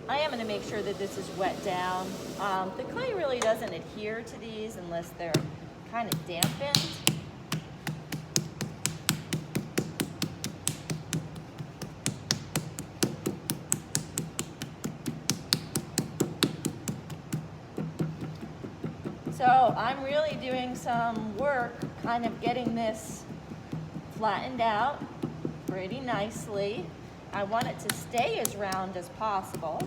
I am going to make sure that this is wet down. The clay really doesn't adhere to these unless they're kind of dampened. So I'm really doing some work kind of getting this flattened out pretty nicely. I want it to stay as round as possible.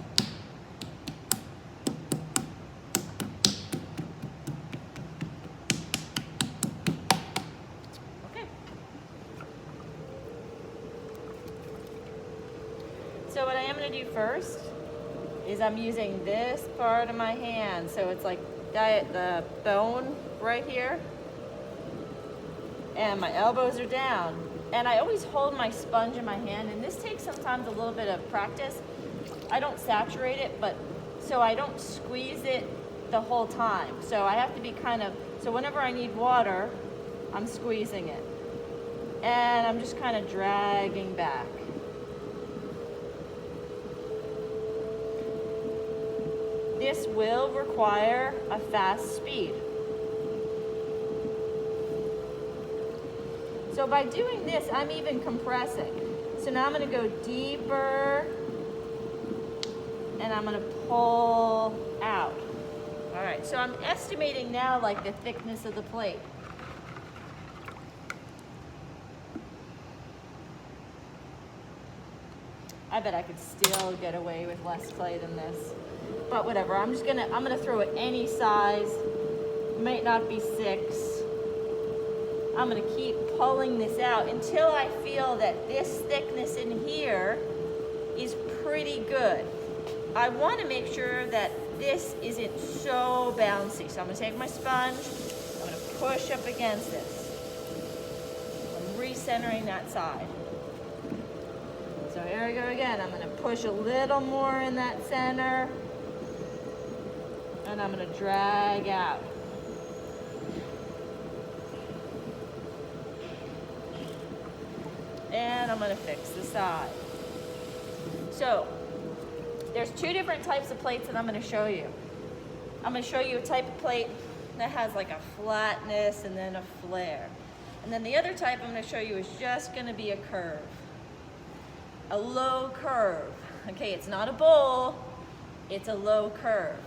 Okay. So what I am going to do first is I'm using this part of my hand. So it's like the bone right here. And my elbows are down. And I always hold my sponge in my hand, and this takes sometimes a little bit of practice. I don't saturate it, but so I don't squeeze it the whole time. So I have to be so whenever I need water, I'm squeezing it. And I'm just kind of dragging back. This will require a fast speed. So by doing this, I'm even compressing. So now I'm going to go deeper, and I'm going to pull out. All right, so I'm estimating now like the thickness of the plate. I bet I could still get away with less clay than this. But whatever, I'm gonna throw it any size. It might not be 6. I'm gonna keep pulling this out until I feel that this thickness in here is pretty good. I wanna make sure that this isn't so bouncy. So I'm gonna take my sponge, I'm gonna push up against this. I'm recentering that side. So here I go again. I'm gonna push a little more in that center, and I'm gonna drag out. And I'm gonna fix the side. So there's 2 different types of plates that I'm gonna show you. I'm gonna show you a type of plate that has like a flatness and then a flare. And then the other type I'm gonna show you is just gonna be a curve. A low curve. Okay, it's not a bowl, it's a low curve.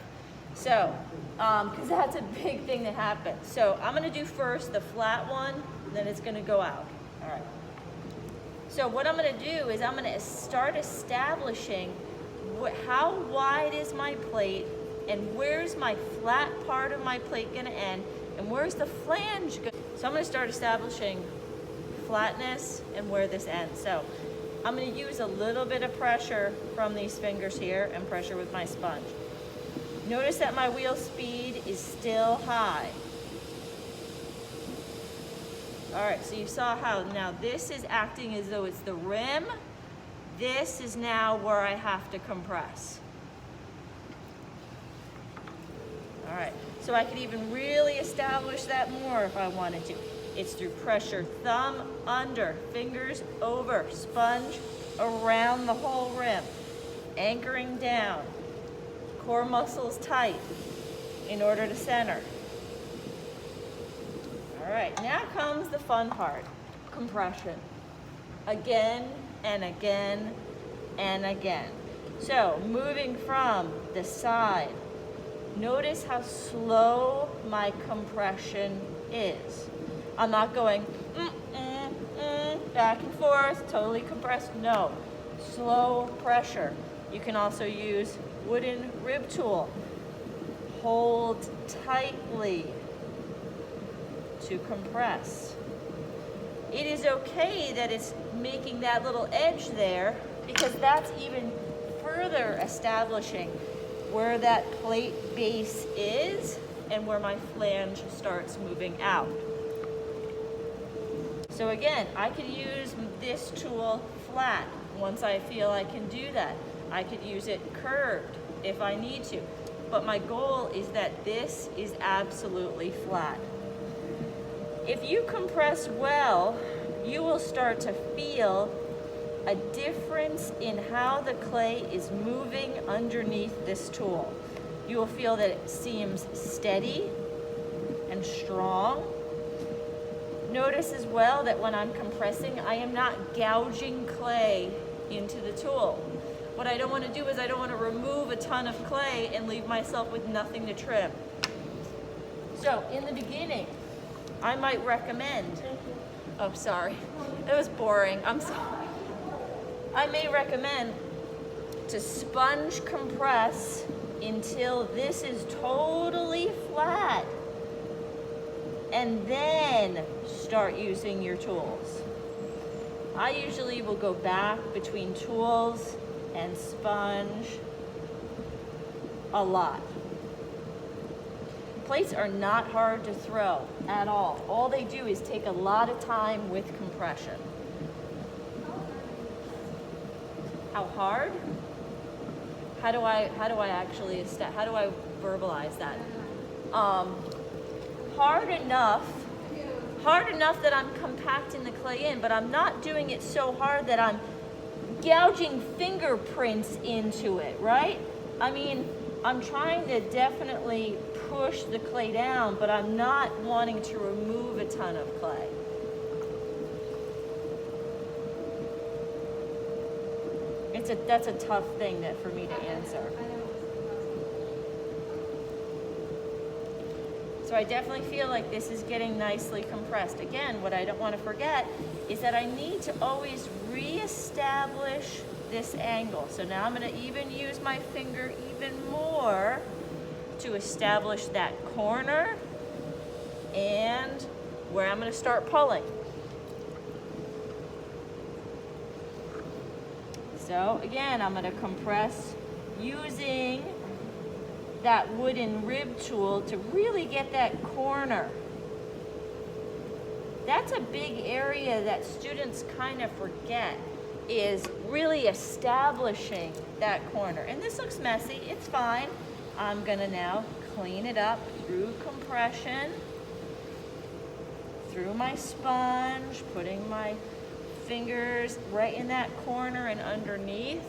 So, because that's a big thing that happens. So I'm gonna do first the flat one, then it's gonna go out. All right. So what I'm gonna do is I'm gonna start establishing how wide is my plate, and where's my flat part of my plate gonna end, and where's the flange going. So I'm gonna start establishing flatness and where this ends. So I'm gonna use a little bit of pressure from these fingers here and pressure with my sponge. Notice that my wheel speed is still high. All right, so you saw how now this is acting as though it's the rim. This is now where I have to compress. All right, so I could even really establish that more if I wanted to. It's through pressure, thumb under, fingers over, sponge around the whole rim, anchoring down, core muscles tight in order to center. All right, now comes the fun part, compression. Again and again and again. So moving from the side, notice how slow my compression is. I'm not going back and forth, totally compressed. No, slow pressure. You can also use wooden rib tool. Hold tightly to compress. It is okay that it's making that little edge there, because that's even further establishing where that plate base is and where my flange starts moving out. So again, I could use this tool flat once I feel I can do that. I could use it curved if I need to. But my goal is that this is absolutely flat. If you compress well, you will start to feel a difference in how the clay is moving underneath this tool. You will feel that it seems steady and strong. Notice as well that when I'm compressing, I am not gouging clay into the tool. What I don't want to do is I don't want to remove a ton of clay and leave myself with nothing to trim. So in the beginning, I might recommend, oh sorry, it was boring, I'm sorry. I may recommend to sponge compress until this is totally flat, and then start using your tools. I usually will go back between tools and sponge a lot. Plates are not hard to throw at all. All they do is take a lot of time with compression. How hard? How do I verbalize that? Hard enough that I'm compacting the clay in, but I'm not doing it so hard that I'm gouging fingerprints into it, right? I mean, I'm trying to definitely push the clay down, but I'm not wanting to remove a ton of clay. That's a tough thing for me to answer. So I definitely feel like this is getting nicely compressed. Again, what I don't want to forget is that I need to always reestablish this angle. So now I'm going to even use my finger even more to establish that corner and where I'm going to start pulling. So again, I'm going to compress using that wooden rib tool to really get that corner. That's a big area that students kind of forget, is really establishing that corner. And this looks messy, it's fine. I'm gonna now clean it up through compression, through my sponge, putting my fingers right in that corner and underneath.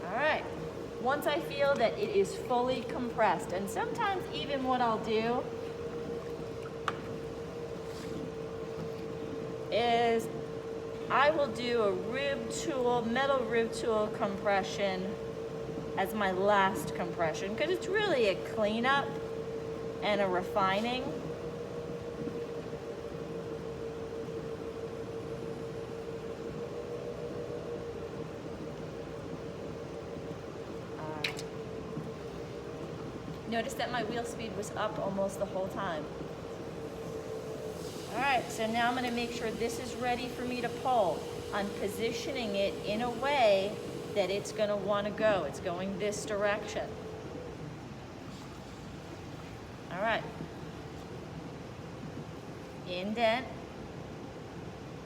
All right, once I feel that it is fully compressed, and sometimes even what I'll do is I will do a rib tool, metal rib tool compression as my last compression, because it's really a cleanup and a refining. Notice that my wheel speed was up almost the whole time. All right, so now I'm going to make sure this is ready for me to pull. I'm positioning it in a way that it's going to want to go. It's going this direction. All right. Indent.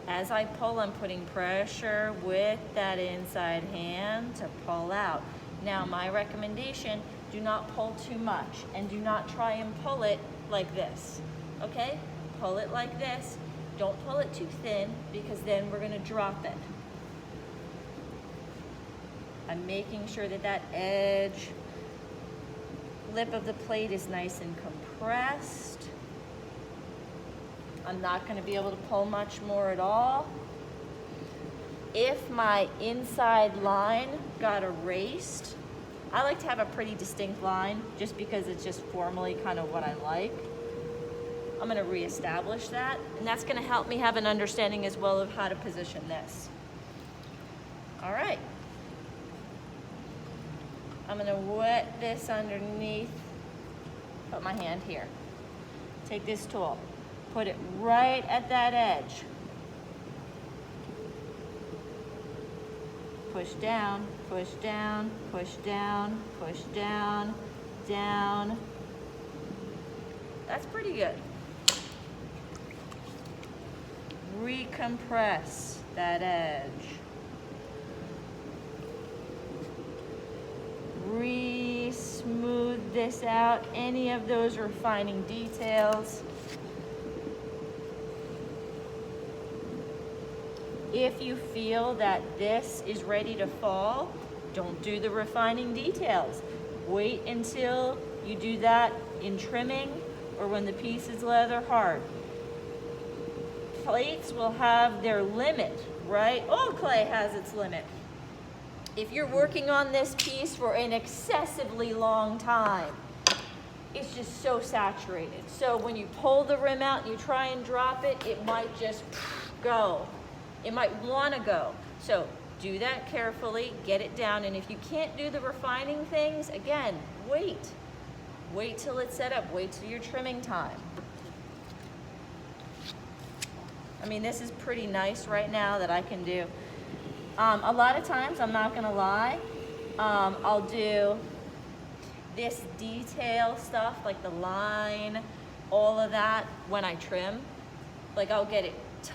As I pull, I'm putting pressure with that inside hand to pull out. Now, my recommendation, do not pull too much, and do not try and pull it like this, okay? Pull it like this. Don't pull it too thin, because then we're gonna drop it. I'm making sure that that edge lip of the plate is nice and compressed. I'm not gonna be able to pull much more at all. If my inside line got erased, I like to have a pretty distinct line just because it's just formally kind of what I like. I'm gonna reestablish that, and that's gonna help me have an understanding as well of how to position this. All right. I'm gonna wet this underneath, put my hand here. Take this tool, put it right at that edge. Push down, push down, push down, push down, down. That's pretty good. Recompress that edge. Re-sponge smooth this out, any of those refining details. If you feel that this is ready to fall, don't do the refining details. Wait until you do that in trimming or when the piece is leather hard. Plates will have their limit, right? All clay has its limit. If you're working on this piece for an excessively long time, it's just so saturated. So when you pull the rim out and you try and drop it, it might just go. It might want to go. So do that carefully, get it down, and if you can't do the refining things, again, wait. Wait till it's set up, wait till your trimming time. I mean, this is pretty nice right now that I can do. A lot of times, I'm not gonna lie, I'll do this detail stuff, like the line, all of that, when I trim. Like, I'll get it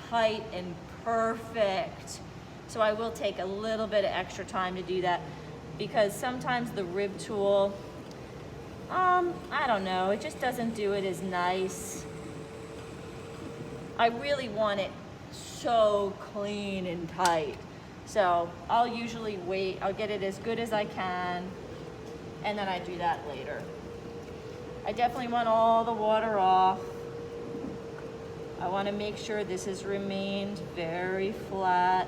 tight and perfect. So I will take a little bit of extra time to do that, because sometimes the rib tool, I don't know, it just doesn't do it as nice. I really want it so clean and tight. So I'll usually wait, I'll get it as good as I can, and then I do that later. I definitely want all the water off. I want to make sure this has remained very flat.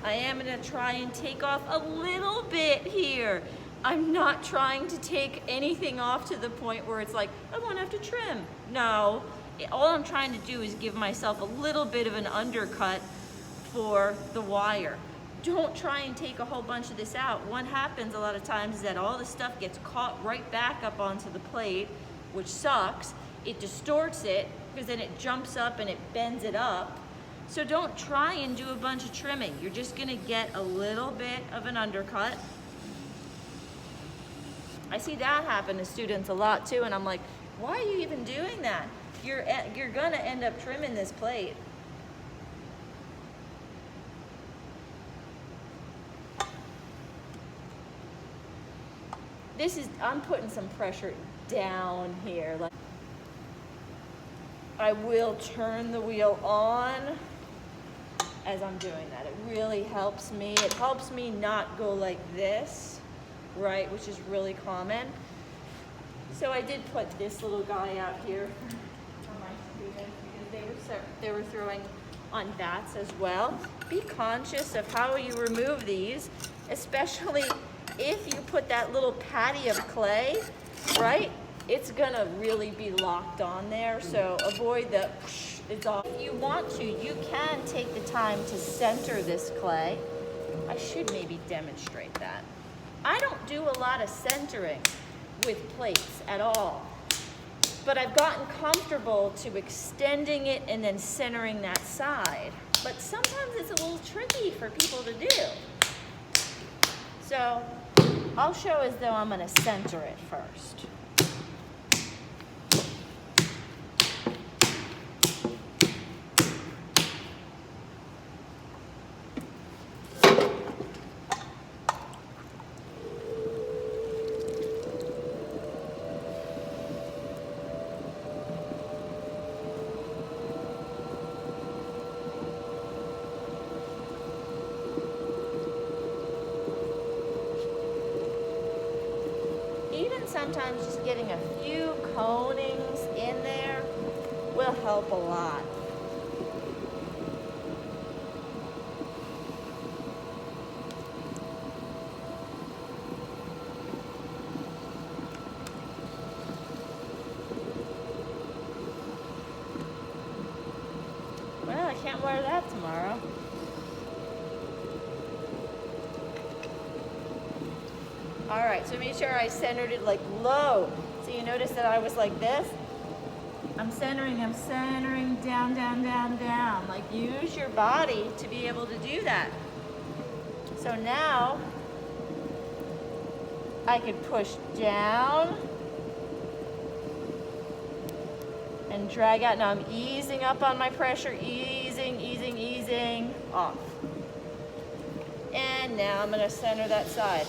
I am going to try and take off a little bit here. I'm not trying to take anything off to the point where it's like, I won't have to trim. No, all I'm trying to do is give myself a little bit of an undercut for the wire. Don't try and take a whole bunch of this out. What happens a lot of times is that all the stuff gets caught right back up onto the plate, which sucks. It distorts it, because then it jumps up and it bends it up. So don't try and do a bunch of trimming. You're just gonna get a little bit of an undercut. I see that happen to students a lot too, and I'm like, why are you even doing that? You're gonna end up trimming this plate. I'm putting some pressure down here. Like, I will turn the wheel on as I'm doing that. It really helps me. It helps me not go like this, right, which is really common. So I did put this little guy out here for my students, because they were throwing on bats as well. Be conscious of how you remove these, especially if you put that little patty of clay, right? It's gonna really be locked on there, so avoid the it's off. If you want to, you can take the time to center this clay. I should maybe demonstrate that. I don't do a lot of centering with plates at all, but I've gotten comfortable to extending it and then centering that side. But sometimes it's a little tricky for people to do. So I'll show as though I'm gonna center it first. Sometimes just getting a few conings in there will help a lot. Well, I can't wear that tomorrow. All right, so make sure I centered it like low. So you notice that I was like this. I'm centering down, down, down, down. Like, use your body to be able to do that. So now I could push down and drag out. Now I'm easing up on my pressure, easing, off. And now I'm going to center that side.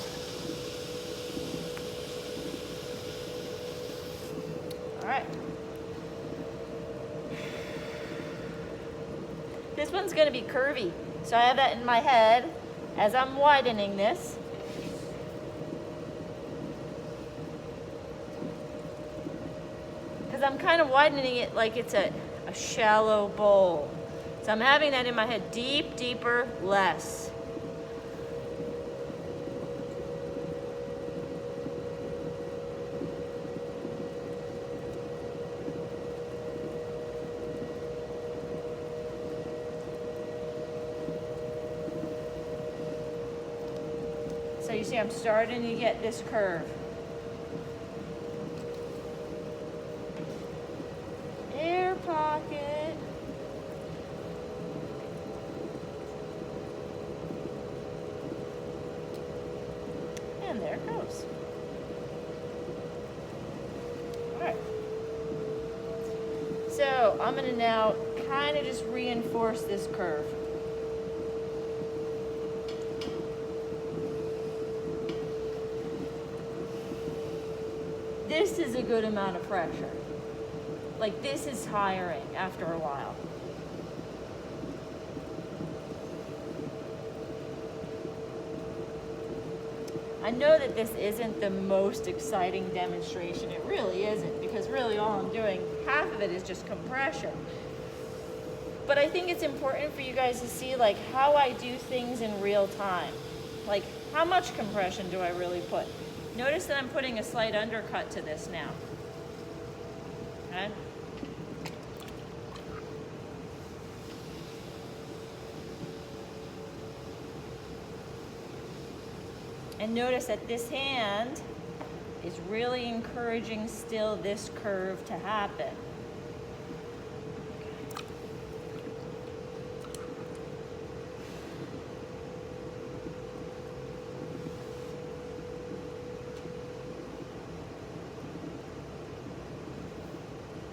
All right. This one's going to be curvy. So I have that in my head as I'm widening this. Because I'm kind of widening it like it's a shallow bowl. So I'm having that in my head. Deep, deeper, less. So you see I'm starting to get this curve. Air pocket. And there it goes. All right. So I'm going to now kind of just reinforce this curve. This is a good amount of pressure. Like, this is tiring after a while. I know that this isn't the most exciting demonstration. It really isn't, because really all I'm doing, half of it is just compression. But I think it's important for you guys to see like how I do things in real time. Like, how much compression do I really put? Notice that I'm putting a slight undercut to this now. Okay? And notice that this hand is really encouraging still this curve to happen.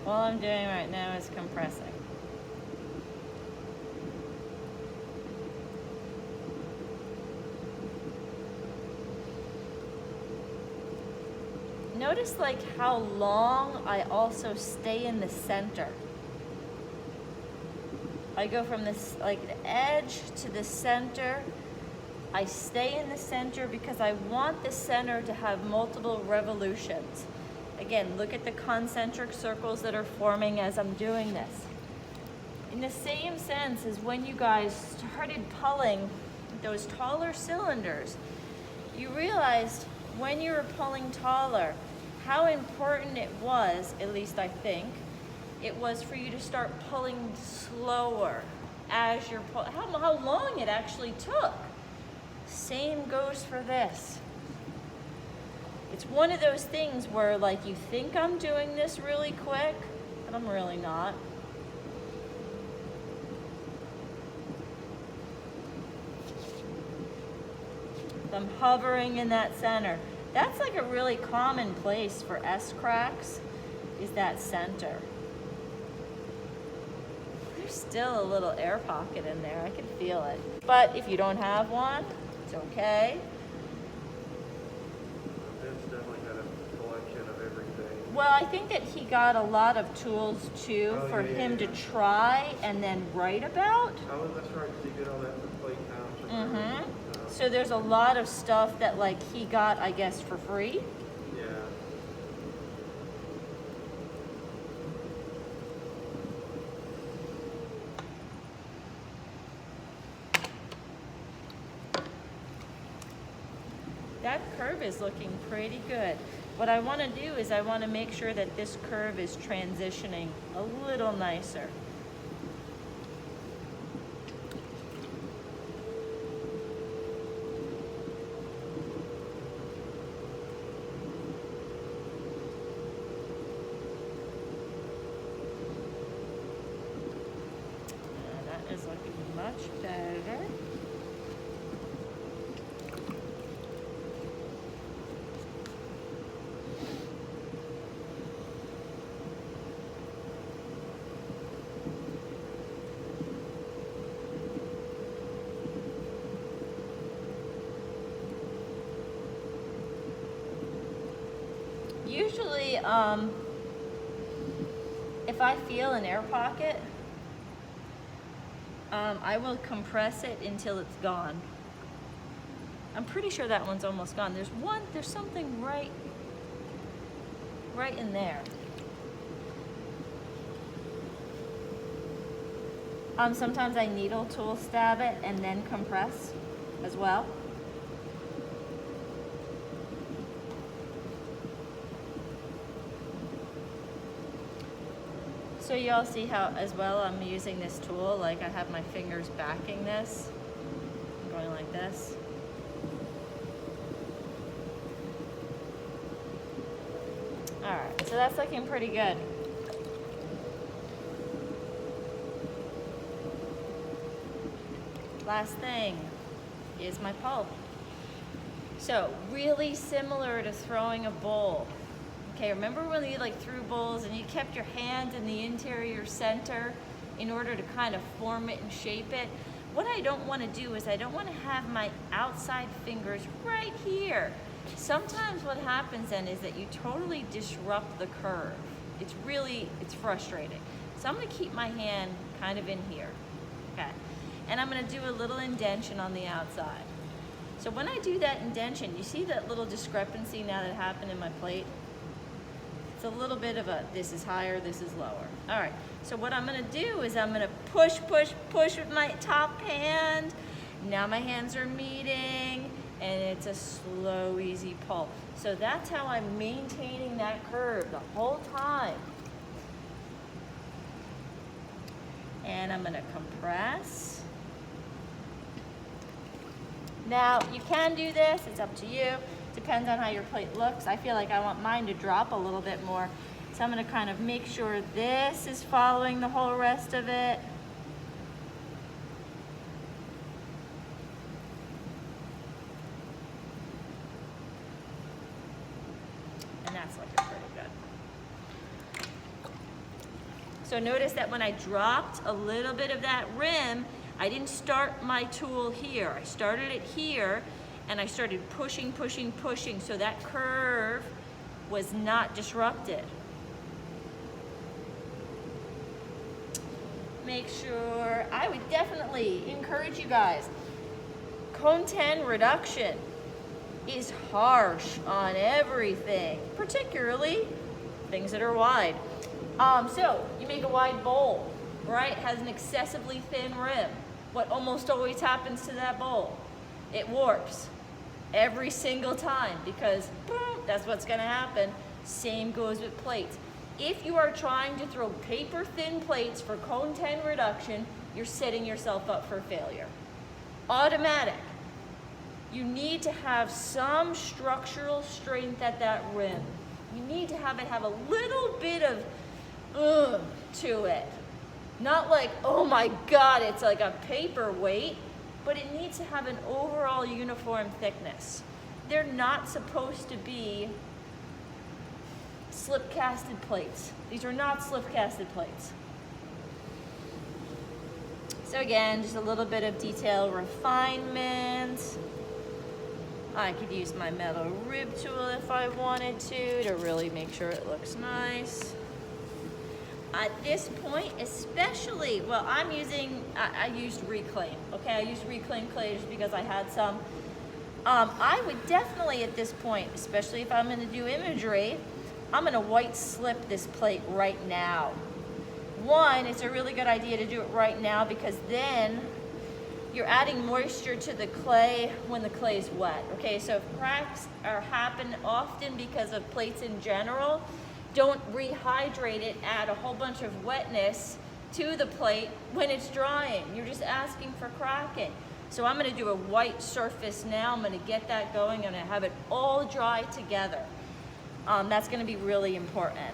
All I'm doing right now is compressing. Notice like how long I also stay in the center. I go from this like the edge to the center. I stay in the center because I want the center to have multiple revolutions. Again, look at the concentric circles that are forming as I'm doing this. In the same sense as when you guys started pulling those taller cylinders, you realized when you were pulling taller, how important it was, at least I think, it was for you to start pulling slower as you're pulling, how long it actually took. Same goes for this. It's one of those things where like you think I'm doing this really quick, but I'm really not. I'm hovering in that center. That's like a really common place for S cracks, is that center. There's still a little air pocket in there, I can feel it. But if you don't have one, it's okay. Vince definitely had a collection of everything. Well, I think that he got a lot of tools too for him to try and then write about. Oh, that's right, because he did all that for plate counts. Mm-hmm. So there's a lot of stuff that like he got, I guess, for free. Yeah. That curve is looking pretty good. What I want to do is I want to make sure that this curve is transitioning a little nicer. Is looking much better. if I feel an air pocket, I will compress it until it's gone. I'm pretty sure that one's almost gone. There's something right in there. Sometimes I needle tool stab it and then compress as well. So you all see how as well I'm using this tool, like I have my fingers backing this. I'm going like this. All right, so that's looking pretty good. Last thing is my pulp. So really similar to throwing a bowl. Okay, remember when you like threw bowls and you kept your hand in the interior center in order to kind of form it and shape it? What I don't want to do is I don't want to have my outside fingers right here. Sometimes what happens then is that you totally disrupt the curve. It's frustrating. So I'm going to keep my hand kind of in here, okay? And I'm going to do a little indentation on the outside. So when I do that indentation, you see that little discrepancy now that happened in my plate? It's a little bit of a, this is higher, this is lower. All right, so what I'm gonna do is I'm gonna push, push, push with my top hand. Now my hands are meeting, and it's a slow, easy pull. So that's how I'm maintaining that curve the whole time. And I'm gonna compress. Now, you can do this, it's up to you. Depends on how your plate looks. I feel like I want mine to drop a little bit more. So I'm gonna kind of make sure this is following the whole rest of it. And that's looking pretty good. So notice that when I dropped a little bit of that rim, I didn't start my tool here. I started it here, and I started pushing, pushing, pushing, so that curve was not disrupted. Make sure, I would definitely encourage you guys, Cone 10 reduction is harsh on everything, particularly things that are wide. So you make a wide bowl, right? It has an excessively thin rim. What almost always happens to that bowl? It warps every single time because boom, that's what's gonna happen. Same goes with plates. If you are trying to throw paper thin plates for Cone 10 reduction, you're setting yourself up for failure. Automatic. You need to have some structural strength at that rim. You need to have it have a little bit of to it. Not like, oh my God, it's like a paperweight, but it needs to have an overall uniform thickness. They're not supposed to be slip casted plates. These are not slip casted plates. So again, just a little bit of detail refinement. I could use my metal rib tool if I wanted to really make sure it looks nice. At this point, especially, well, I used Reclaim, okay? I used Reclaim clay just because I had some. I would definitely at this point, especially if I'm gonna do imagery, I'm gonna white slip this plate right now. One, it's a really good idea to do it right now because then you're adding moisture to the clay when the clay is wet, okay? So if cracks happen often because of plates in general, don't rehydrate it, add a whole bunch of wetness to the plate when it's drying. You're just asking for cracking. So I'm gonna do a white surface now. I'm gonna get that going. I'm gonna have it all dry together. That's gonna be really important.